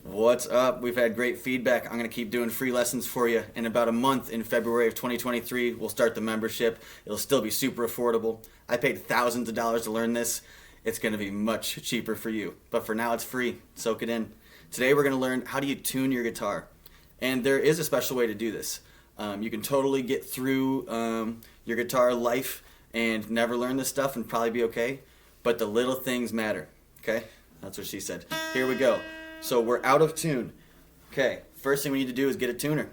What's up? We've had great feedback. I'm going to keep doing free lessons for you. In about a month, in February of 2023, we'll start the membership. It'll still be super affordable. I paid thousands of dollars to learn this. It's going to be much cheaper for you. But for now, it's free. Soak it in. Today, we're going to learn how do you tune your guitar. And there is a special way to do this. You can totally get through your guitar life and never learn this stuff and probably be okay. But the little things matter. Okay? That's what she said. Here we go. So we're out of tune. Okay, first thing we need to do is get a tuner.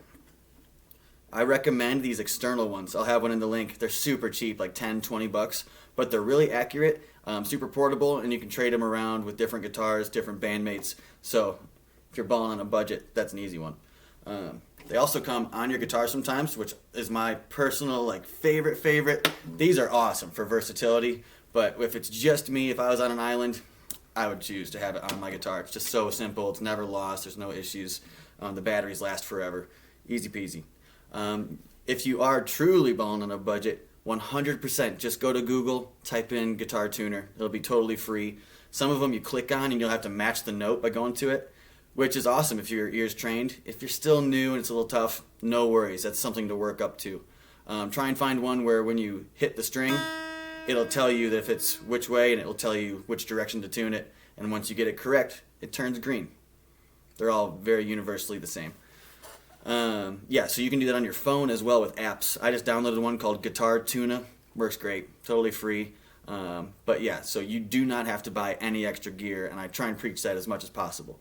I recommend these external ones. I'll have one in the link. They're super cheap, like 10, 20 bucks, but they're really accurate, super portable, and you can trade them around with different guitars, different bandmates. So if you're balling on a budget, that's an easy one. They also come on your guitar sometimes, which is my personal favorite. These are awesome for versatility, but if it's just me, if I was on an island, I would choose to have it on my guitar. It's just so simple. It's never lost. There's no issues. The batteries last forever. Easy peasy. If you are truly balling on a budget, 100% just go to Google, type in guitar tuner. It'll be totally free. Some of them you click on and you'll have to match the note by going to it, which is awesome if your ear's trained. If you're still new and it's a little tough, no worries. That's something to work up to. Try and find one where when you hit the string, it'll tell you that if it's which way, and it'll tell you which direction to tune it. And once you get it correct, it turns green. They're all very universally the same. So you can do that on your phone as well with apps. I just downloaded one called Guitar Tuna. Works great. Totally free. So you do not have to buy any extra gear, and I try and preach that as much as possible.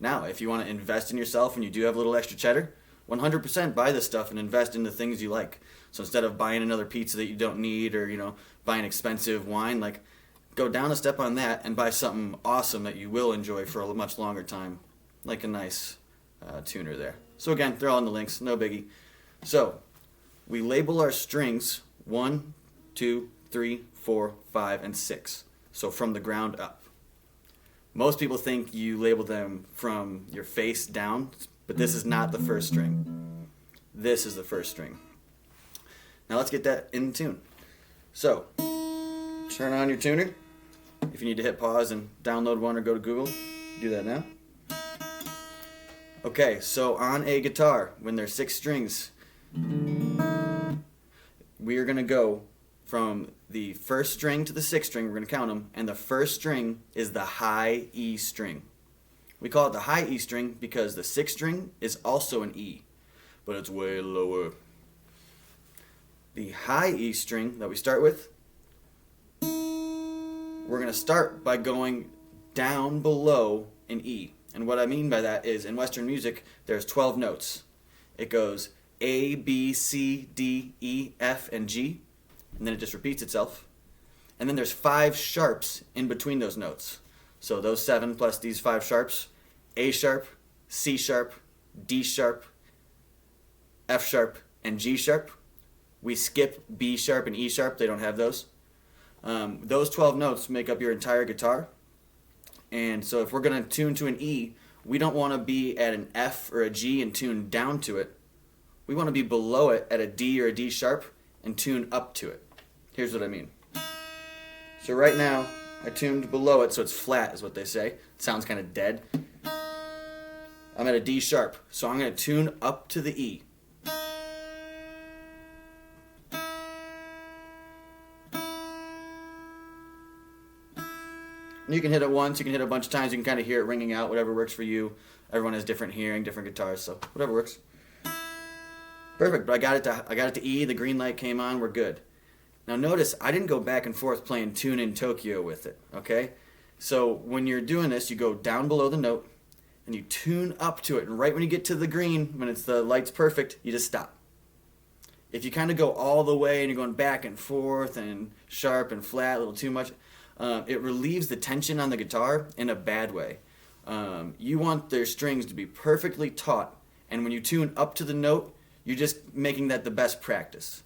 Now, if you want to invest in yourself and you do have a little extra cheddar, 100% buy this stuff and invest in the things you like. So instead of buying another pizza that you don't need or, buying expensive wine, go down a step on that and buy something awesome that you will enjoy for a much longer time, like a nice tuner there. So again, they're all in the links, no biggie. So we label our strings 1, 2, 3, 4, 5, and 6. So from the ground up. Most people think you label them from your face down, but this is not the first string. This is the first string. Now let's get that in tune. So, turn on your tuner. If you need to hit pause and download one or go to Google, do that now. Okay, so on a guitar, when there's 6 strings, we are going to go from the first string to the 6th string. We're going to count them, and the first string is the high E string. We call it the high E string because the 6th string is also an E, but it's way lower. The high E string that we start with, we're going to start by going down below an E. And what I mean by that is in Western music, there's 12 notes. It goes A, B, C, D, E, F, and G, and then it just repeats itself. And then there's 5 sharps in between those notes. So those 7 plus these 5 sharps, A sharp, C sharp, D sharp, F sharp, and G sharp. We skip B sharp and E sharp. They don't have those. Those 12 notes make up your entire guitar. And so if we're going to tune to an E, we don't want to be at an F or a G and tune down to it. We want to be below it at a D or a D sharp and tune up to it. Here's what I mean. So right now, I tuned below it so it's flat is what they say. It sounds kind of dead. I'm at a D sharp, so I'm going to tune up to the E. You can hit it once, you can hit it a bunch of times, you can kind of hear it ringing out, whatever works for you. Everyone has different hearing, different guitars, so whatever works. Perfect, but I got it to E, the green light came on, we're good. Now notice, I didn't go back and forth playing Tune in Tokyo with it, okay? So when you're doing this, you go down below the note, and you tune up to it, and right when you get to the green, when the light's perfect, you just stop. If you kind of go all the way and you're going back and forth and sharp and flat, a little too much, it relieves the tension on the guitar in a bad way. You want their strings to be perfectly taut, and when you tune up to the note, you're just making that the best practice.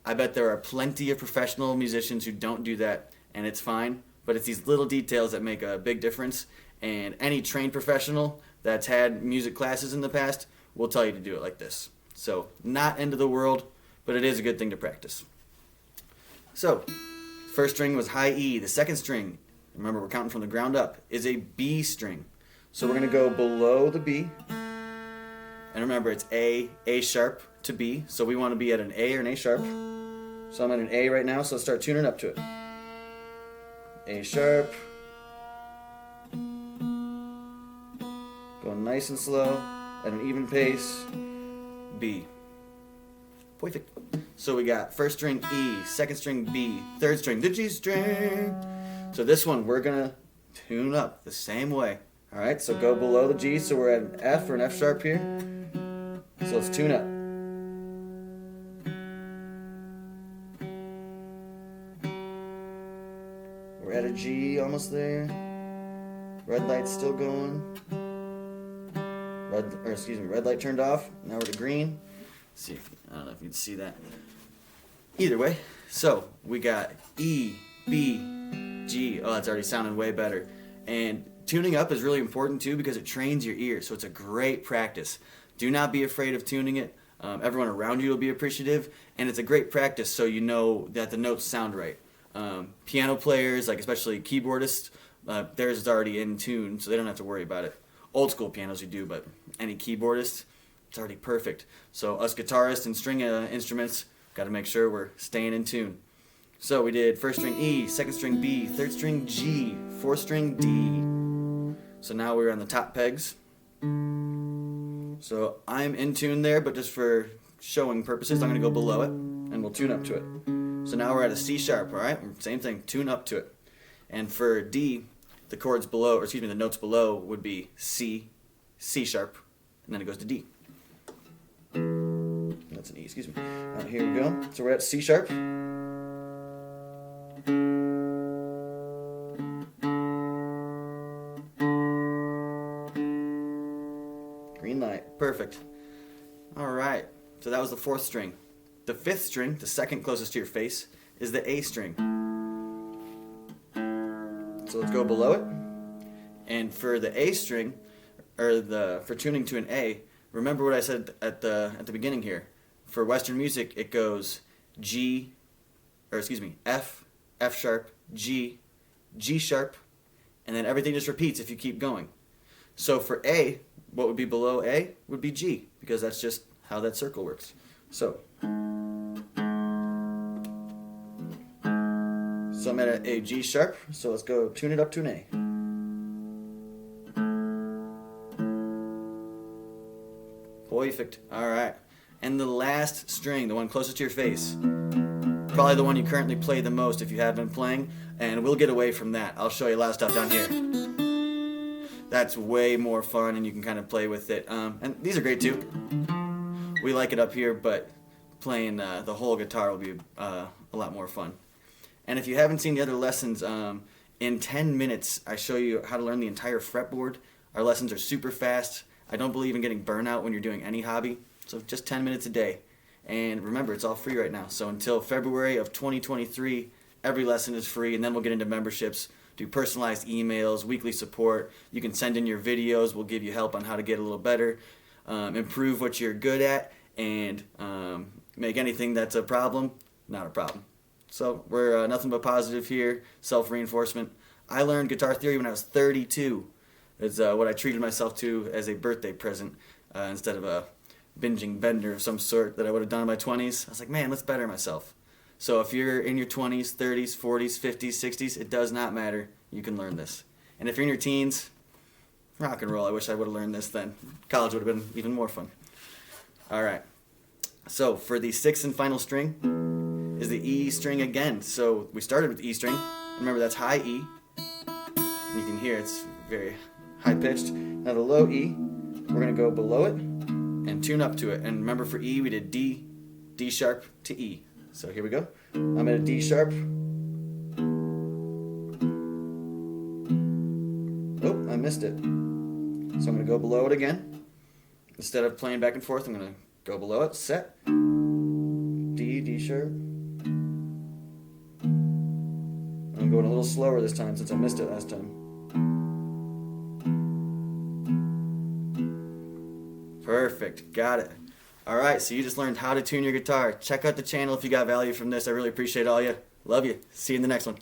I bet there are plenty of professional musicians who don't do that, and it's fine, but it's these little details that make a big difference, and any trained professional that's had music classes in the past will tell you to do it like this. So, not end of the world, but it is a good thing to practice. So, first string was high E. The second string, remember we're counting from the ground up, is a B string. So we're going to go below the B. And remember, it's A sharp to B. So we want to be at an A or an A sharp. So I'm at an A right now, so let's start tuning up to it. A sharp. Going nice and slow at an even pace. B. Perfect. So we got first string E, second string B, third string the G string. So this one we're gonna tune up the same way. All right, so go below the G, so we're at an F or an F sharp here. So let's tune up. We're at a G, almost there. Red light's still going. Red light turned off. Now we're to green. Let's see, I don't know if you can see that. Either way, so we got E, B, G. Oh, that's already sounding way better. And tuning up is really important too because it trains your ear. So it's a great practice. Do not be afraid of tuning it. Everyone around you will be appreciative, and it's a great practice so you know that the notes sound right. Piano players, like especially keyboardists, theirs is already in tune, so they don't have to worry about it. Old school pianos you do, but any keyboardist, it's already perfect. So us guitarists and string instruments, got to make sure we're staying in tune. So we did first string E, second string B, third string G, fourth string D. So now we're on the top pegs. So I'm in tune there, but just for showing purposes, I'm going to go below it, and we'll tune up to it. So now we're at a C sharp, all right? Same thing, tune up to it. And for D, the chords below, or excuse me, the notes below would be C, C sharp, and then it goes to D. That's an E, excuse me. Here we go. So we're at C sharp. Green light, perfect. All right, so that was the fourth string. The fifth string, the second closest to your face, is the A string. So let's go below it. And for the A string, or for tuning to an A, remember what I said at the beginning here. For Western music, it goes G, or excuse me, F, F sharp, G, G sharp, and then everything just repeats if you keep going. So for A, what would be below A would be G, because that's just how that circle works. So I'm at a G sharp, so let's go tune it up to an A. Perfect. All right. And the last string, the one closest to your face, probably the one you currently play the most if you have been playing, and we'll get away from that. I'll show you a lot of stuff down here. That's way more fun, and you can kind of play with it. And these are great too. We like it up here, but playing the whole guitar will be a lot more fun. And if you haven't seen the other lessons, in 10 minutes I show you how to learn the entire fretboard. Our lessons are super fast. I don't believe in getting burnout when you're doing any hobby, so just 10 minutes a day. And remember, it's all free right now. So until February of 2023, every lesson is free, and then we'll get into memberships, do personalized emails, weekly support. You can send in your videos. We'll give you help on how to get a little better, improve what you're good at, and make anything that's a problem not a problem. So we're nothing but positive here, self-reinforcement. I learned guitar theory when I was 32. It's what I treated myself to as a birthday present instead of a binging bender of some sort that I would have done in my 20s. I was like, man, let's better myself. So if you're in your 20s, 30s, 40s, 50s, 60s, it does not matter. You can learn this. And if you're in your teens, rock and roll. I wish I would have learned this then. College would have been even more fun. All right. So for the sixth and final string is the E string again. So we started with the E string. Remember, that's high E. And you can hear it's very high pitched. Now the low E, we're going to go below it and tune up to it. And remember, for E we did D, D sharp to E. So here we go. I'm at a D sharp. Oh, I missed it. So I'm going to go below it again. Instead of playing back and forth, I'm going to go below it, set, D, D sharp. I'm going a little slower this time since I missed it last time. Perfect, got it. Alright, so you just learned how to tune your guitar. Check out the channel if you got value from this. I really appreciate all you. Love you. See you in the next one.